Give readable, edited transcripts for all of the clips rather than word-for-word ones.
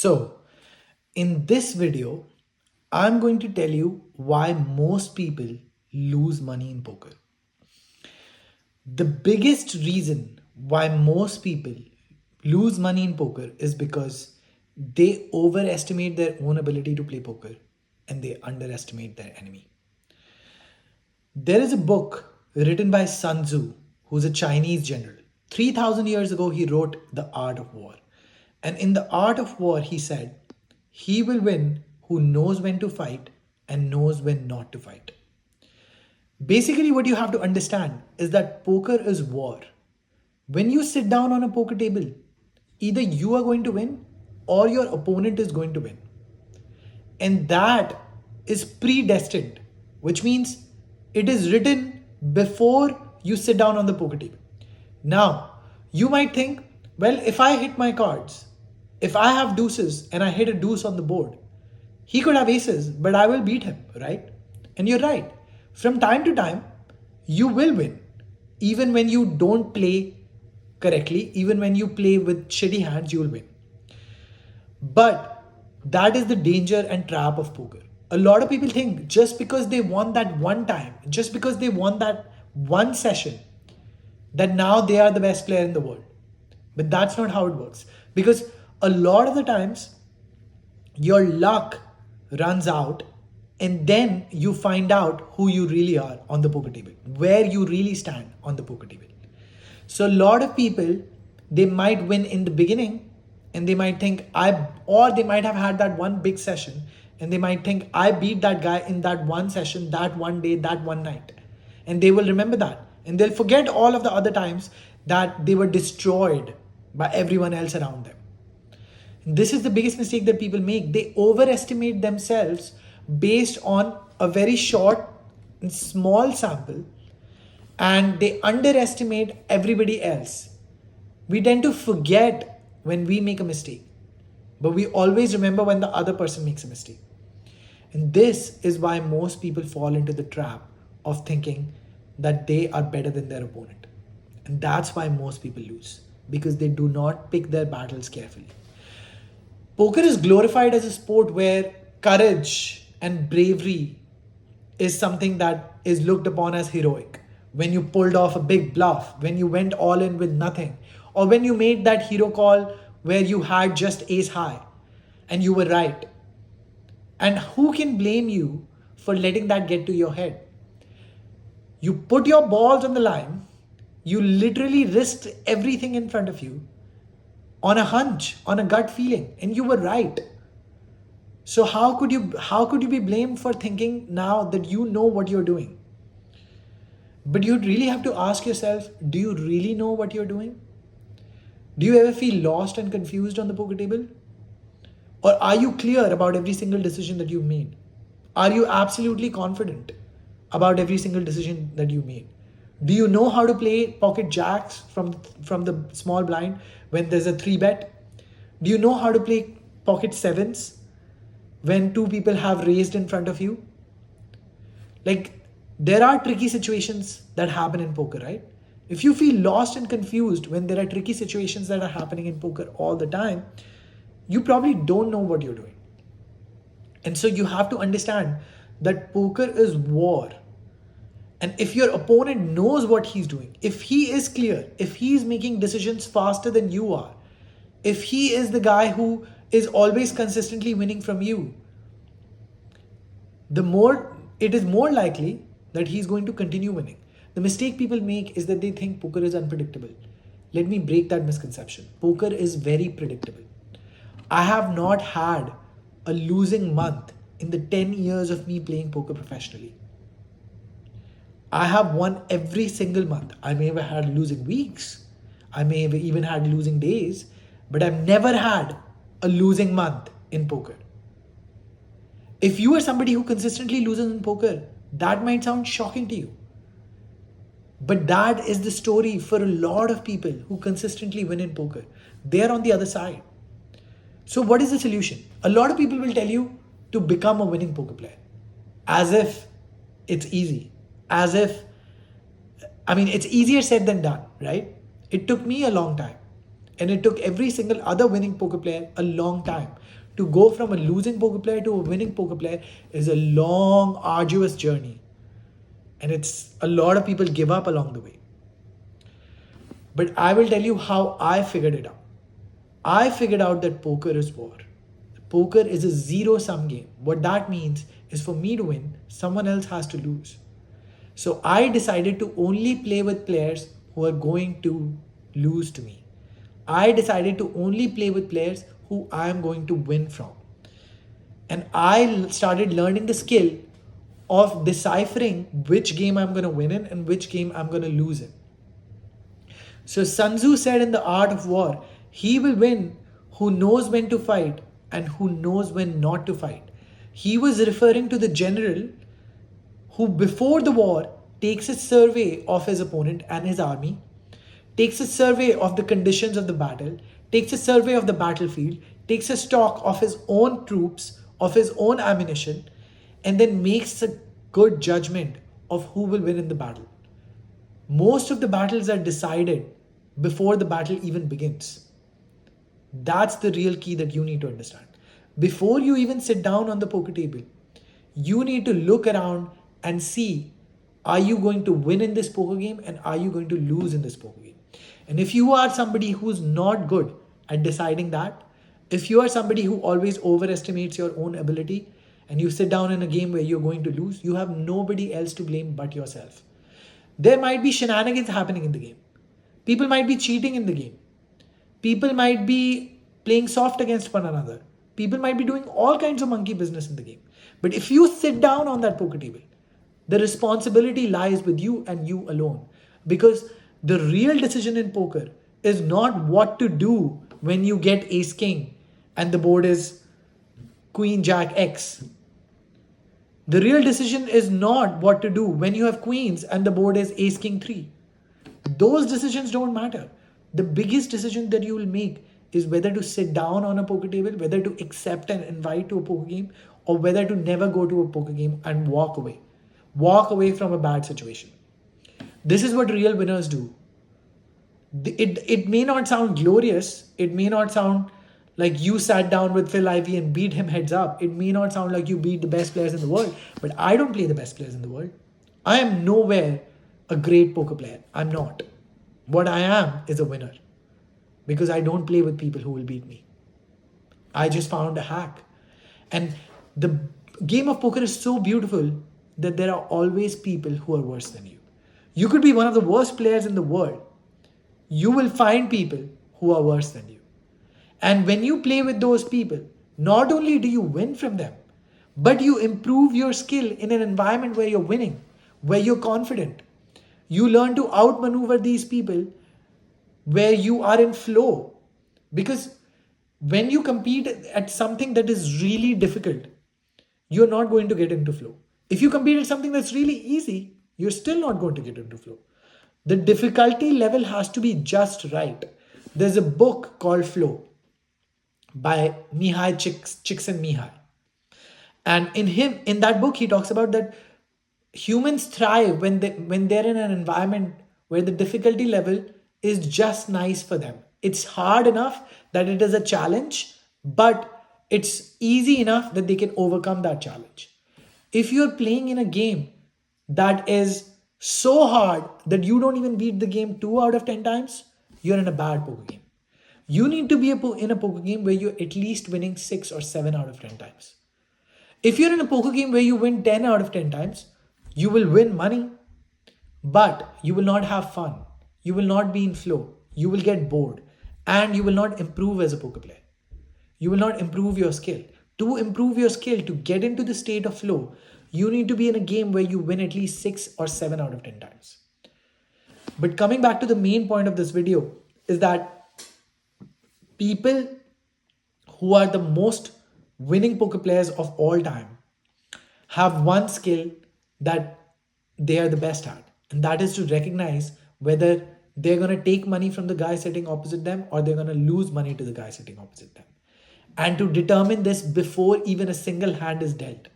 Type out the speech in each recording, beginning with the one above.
So, in this video, I'm going to tell you why most people lose money in poker. The biggest reason why most people lose money in poker is because they overestimate their own ability to play poker and they underestimate their enemy. There is a book written by Sun Tzu, who's a Chinese general. 3,000 years ago, he wrote The Art of War. And in The Art of War, he said, he will win who knows when to fight and knows when not to fight. Basically, what you have to understand is that poker is war. When you sit down on a poker table, either you are going to win or your opponent is going to win. And that is predestined, which means it is written before you sit down on the poker table. Now, you might think, well, if I hit my cards, if I have deuces and I hit a deuce on the board, he could have aces, but I will beat him, right? And you're right. From time to time, you will win. Even when you don't play correctly, even when you play with shitty hands, you will win. But that is the danger and trap of poker. A lot of people think just because they won that one time, just because they won that one session, that now they are the best player in the world. But that's not how it works. Because a lot of the times, your luck runs out and then you find out who you really are on the poker table, where you really stand on the poker table. So a lot of people, they might win in the beginning and they might think or they might have had that one big session and they might think I beat that guy in that one session, that one day, that one night. And they will remember that and they'll forget all of the other times that they were destroyed by everyone else around them. And this is the biggest mistake that people make. They overestimate themselves based on a very short and small sample and they underestimate everybody else. We tend to forget when we make a mistake, but we always remember when the other person makes a mistake. And this is why most people fall into the trap of thinking that they are better than their opponent. And that's why most people lose, because they do not pick their battles carefully. Poker is glorified as a sport where courage and bravery is something that is looked upon as heroic. When you pulled off a big bluff, when you went all in with nothing, or when you made that hero call where you had just ace high and you were right. And who can blame you for letting that get to your head? You put your balls on the line, you literally risked everything in front of you on a hunch, on a gut feeling, and you were right. So how could you be blamed for thinking now that you know what you're doing? But you'd really have to ask yourself, do you really know what you're doing? Do you ever feel lost and confused on the poker table? Or are you clear about every single decision that you've made? Are you absolutely confident about every single decision that you made? Do you know how to play pocket jacks from the small blind when there's a 3-bet? Do you know how to play pocket sevens when two people have raised in front of you? Like, there are tricky situations that happen in poker, right? If you feel lost and confused when there are tricky situations that are happening in poker all the time, you probably don't know what you're doing. And so you have to understand that poker is war. And if your opponent knows what he's doing, if he is clear, if he's making decisions faster than you are, if he is the guy who is always consistently winning from you, it is more likely that he's going to continue winning. The mistake people make is that they think poker is unpredictable. Let me break that misconception. Poker is very predictable. I have not had a losing month in the 10 years of me playing poker professionally. I have won every single month. I may have had losing weeks. I may have even had losing days, but I've never had a losing month in poker. If you are somebody who consistently loses in poker, that might sound shocking to you. But that is the story for a lot of people who consistently win in poker. They're on the other side. So what is the solution? A lot of people will tell you to become a winning poker player. As if it's easy. It's easier said than done, right? It took me a long time. And it took every single other winning poker player a long time. To go from a losing poker player to a winning poker player is a long, arduous journey. And it's a lot of people give up along the way. But I will tell you how I figured it out. I figured out that poker is war. Poker is a zero sum game. What that means is for me to win, someone else has to lose. So I decided to only play with players who are going to lose to me. I decided to only play with players who I am going to win from. And I started learning the skill of deciphering which game I'm going to win in and which game I'm going to lose in. So Sun Tzu said in the art of war, he will win who knows when to fight and who knows when not to fight. He was referring to the general who before the war takes a survey of his opponent and his army, takes a survey of the conditions of the battle, takes a survey of the battlefield, takes a stock of his own troops, of his own ammunition, and then makes a good judgment of who will win in the battle. Most of the battles are decided before the battle even begins. That's the real key that you need to understand. Before you even sit down on the poker table, you need to look around and see, are you going to win in this poker game and are you going to lose in this poker game? And if you are somebody who's not good at deciding that, if you are somebody who always overestimates your own ability and you sit down in a game where you're going to lose, you have nobody else to blame but yourself. There might be shenanigans happening in the game. People might be cheating in the game. People might be playing soft against one another. People might be doing all kinds of monkey business in the game. But if you sit down on that poker table, the responsibility lies with you and you alone. Because the real decision in poker is not what to do when you get ace king and the board is queen jack X. The real decision is not what to do when you have queens and the board is ace king 3. Those decisions don't matter. The biggest decision that you will make is whether to sit down on a poker table, whether to accept an invite to a poker game, or whether to never go to a poker game and walk away. Walk away from a bad situation. This is what real winners do. It may not sound glorious. It may not sound like you sat down with Phil Ivey and beat him heads up. It may not sound like you beat the best players in the world. But I don't play the best players in the world. I am nowhere a great poker player. I'm not. What I am is a winner. Because I don't play with people who will beat me. I just found a hack. And the game of poker is so beautiful that there are always people who are worse than you. You could be one of the worst players in the world. You will find people who are worse than you. And when you play with those people, not only do you win from them, but you improve your skill in an environment where you're winning, where you're confident. You learn to outmaneuver these people where you are in flow. Because when you compete at something that is really difficult, you're not going to get into flow. If you compete at something that's really easy, you're still not going to get into flow. The difficulty level has to be just right. There's a book called Flow by Mihai Csikszentmihalyi. And in that book, he talks about that humans thrive when they're in an environment where the difficulty level is just nice for them. It's hard enough that it is a challenge, but it's easy enough that they can overcome that challenge. If you're playing in a game that is so hard that you don't even beat the game 2 out of 10 times, you're in a bad poker game. You need to be in a poker game where you're at least winning 6 or 7 out of 10 times. If you're in a poker game where you win 10 out of 10 times, you will win money, but you will not have fun. You will not be in flow. You will get bored and you will not improve as a poker player. You will not improve your skill. To improve your skill, to get into the state of flow, you need to be in a game where you win at least 6 or 7 out of 10 times. But coming back to the main point of this video is that people who are the most winning poker players of all time have one skill that they are the best at. And that is to recognize whether they're going to take money from the guy sitting opposite them or they're going to lose money to the guy sitting opposite them. And to determine this before even a single hand is dealt.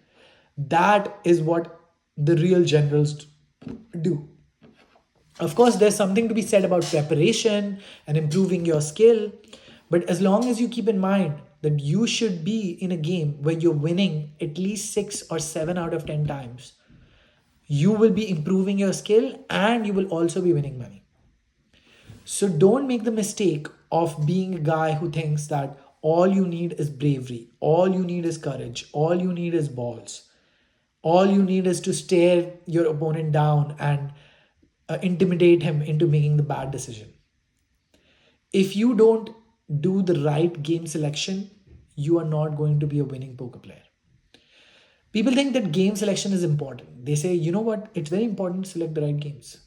That is what the real generals do. Of course, there's something to be said about preparation and improving your skill, but as long as you keep in mind that you should be in a game where you're winning at least 6 or 7 out of 10 times, you will be improving your skill and you will also be winning money. So don't make the mistake of being a guy who thinks that all you need is bravery, all you need is courage, all you need is balls, all you need is to stare your opponent down and intimidate him into making the bad decision. If you don't do the right game selection, you are not going to be a winning poker player. People think that game selection is important. They say, you know what, it's very important to select the right games.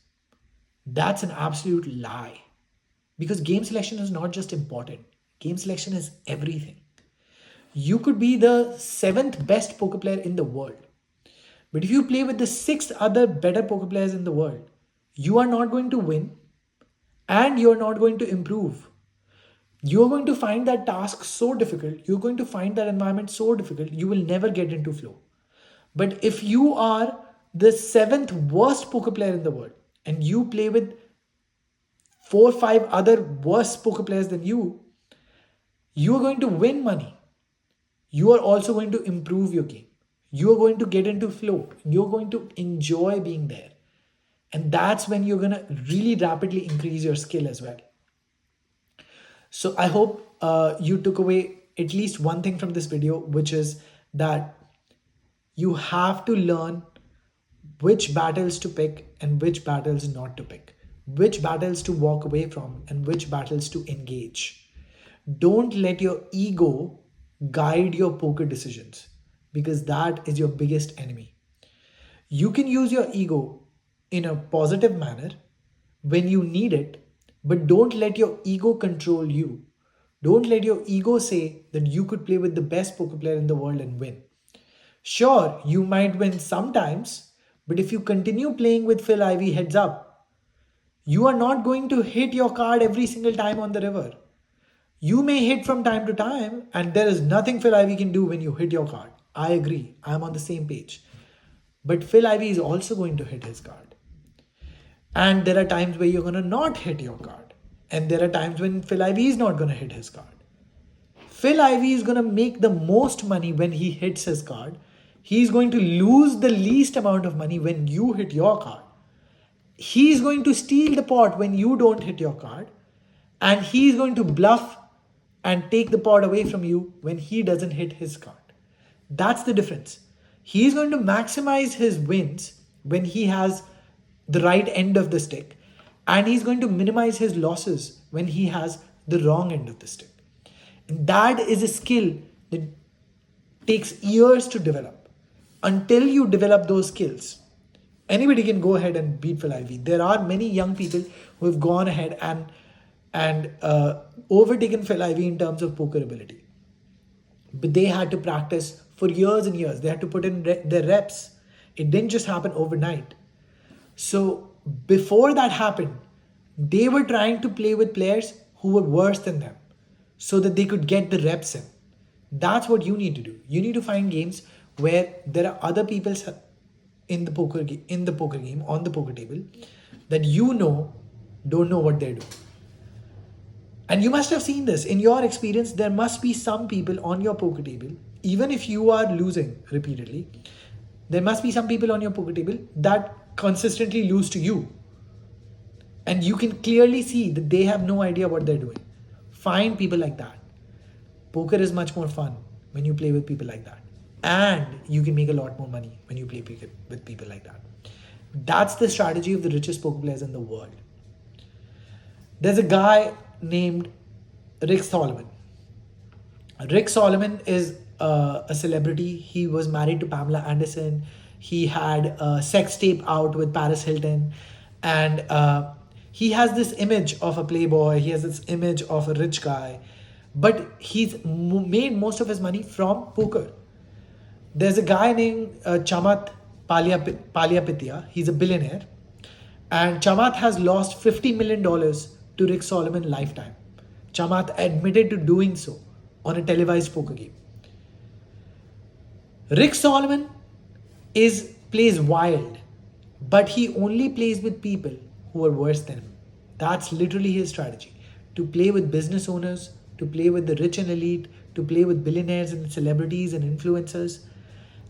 That's an absolute lie. Because game selection is not just important, game selection is everything. You could be the seventh best poker player in the world. But if you play with the six other better poker players in the world, you are not going to win and you are not going to improve. You're going to find that task so difficult, you're going to find that environment so difficult, you will never get into flow. But if you are the seventh worst poker player in the world and you play with 4 or 5 other worse poker players than you are going to win money. You are also going to improve your game. You are going to get into flow. You're going to enjoy being there. And that's when you're going to really rapidly increase your skill as well. So I hope you took away at least one thing from this video, which is that you have to learn which battles to pick and which battles not to pick, which battles to walk away from and which battles to engage. Don't let your ego guide your poker decisions because that is your biggest enemy. You can use your ego in a positive manner when you need it, but don't let your ego control you. Don't let your ego say that you could play with the best poker player in the world and win. Sure, you might win sometimes, but if you continue playing with Phil Ivey heads up, you are not going to hit your card every single time on the river. You may hit from time to time, and there is nothing Phil Ivey can do when you hit your card. I agree, I'm on the same page. But Phil Ivey is also going to hit his card. And there are times where you're going to not hit your card. And there are times when Phil Ivey is not going to hit his card. Phil Ivey is going to make the most money when he hits his card. He's going to lose the least amount of money when you hit your card. He's going to steal the pot when you don't hit your card. And he's going to bluff and take the pot away from you when he doesn't hit his card. That's the difference. He's going to maximize his wins when he has the right end of the stick, and he's going to minimize his losses when he has the wrong end of the stick. And that is a skill that takes years to develop. Until you develop those skills, anybody can go ahead and beat Phil Ivey. There are many young people who have gone ahead and overtaken Phil Ivey in terms of poker ability. But they had to practice for years and years. They had to put in their reps. It didn't just happen overnight. So before that happened, they were trying to play with players who were worse than them so that they could get the reps in. That's what you need to do. You need to find games where there are other people in the poker game, on the poker table, that you know don't know what they're doing. And you must have seen this. In your experience, there must be some people on your poker table, even if you are losing repeatedly, there must be some people on your poker table that consistently lose to you. And you can clearly see that they have no idea what they're doing. Find people like that. Poker is much more fun when you play with people like that. And you can make a lot more money when you play with people like that. That's the strategy of the richest poker players in the world. There's a guy named Rick Solomon. Rick Solomon is a celebrity. He was married to Pamela Anderson. He had a sex tape out with Paris Hilton. And he has this image of a playboy. He has this image of a rich guy. But he's made most of his money from poker. There's a guy named Chamath Palihapitiya. He's a billionaire. And Chamath has lost $50 million to Rick Solomon lifetime. Chamath admitted to doing so on a televised poker game. Rick Solomon plays wild, but he only plays with people who are worse than him. That's literally his strategy: to play with business owners, to play with the rich and elite, to play with billionaires and celebrities and influencers.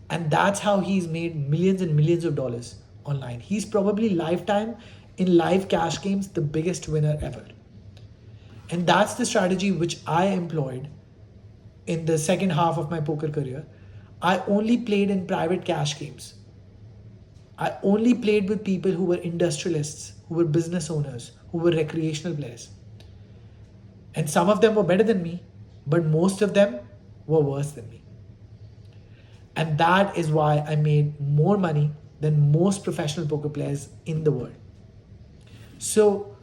And that's how he's made millions and millions of dollars online. He's probably lifetime in live cash games the biggest winner ever. And that's the strategy which I employed in the second half of my poker career. I only played in private cash games. I only played with people who were industrialists, who were business owners, who were recreational players. And some of them were better than me, but most of them were worse than me. And that is why I made more money than most professional poker players in the world. So,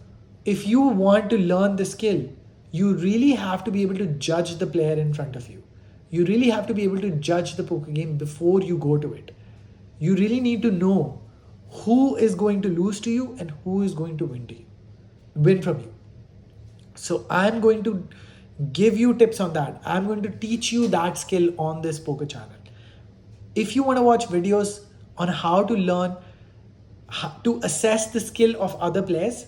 if you want to learn the skill, you really have to be able to judge the player in front of you. You really have to be able to judge the poker game before you go to it. You really need to know who is going to lose to you and who is going to win from you. So I'm going to give you tips on that. I'm going to teach you that skill on this poker channel. If you want to watch videos on how to learn to assess the skill of other players,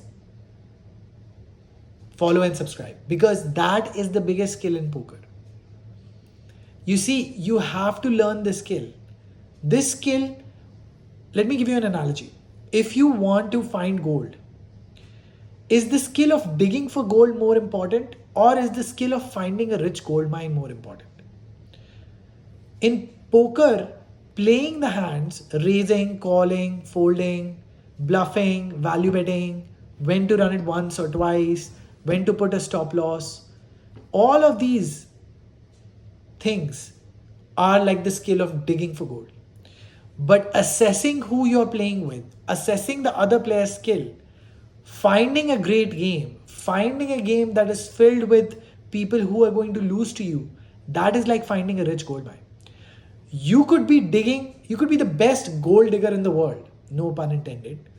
follow and subscribe, because that is the biggest skill in poker. You see, you have to learn this skill. This skill, let me give you an analogy. If you want to find gold, is the skill of digging for gold more important, or is the skill of finding a rich gold mine more important? In poker, playing the hands, raising, calling, folding, bluffing, value betting, when to run it once or twice, when to put a stop loss, all of these things are like the skill of digging for gold. But assessing who you're playing with, assessing the other player's skill, finding a great game, finding a game that is filled with people who are going to lose to you, that is like finding a rich gold mine. You could be digging, you could be the best gold digger in the world, no pun intended.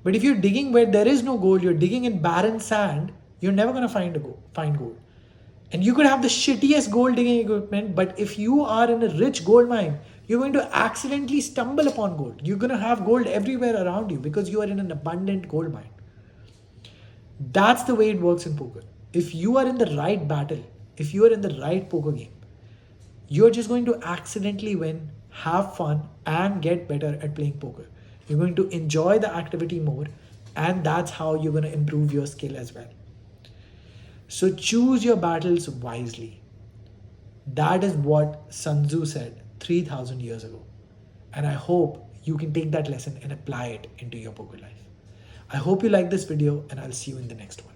But if you're digging where there is no gold, you're digging in barren sand, you're never going to find gold. And you could have the shittiest gold digging equipment, but if you are in a rich gold mine, you're going to accidentally stumble upon gold. You're going to have gold everywhere around you because you are in an abundant gold mine. That's the way it works in poker. If you are in the right battle, if you are in the right poker game, you're just going to accidentally win, have fun, and get better at playing poker. You're going to enjoy the activity more, and that's how you're going to improve your skill as well. So choose your battles wisely. That is what Sun Tzu said 3,000 years ago. And I hope you can take that lesson and apply it into your poker life. I hope you like this video, and I'll see you in the next one.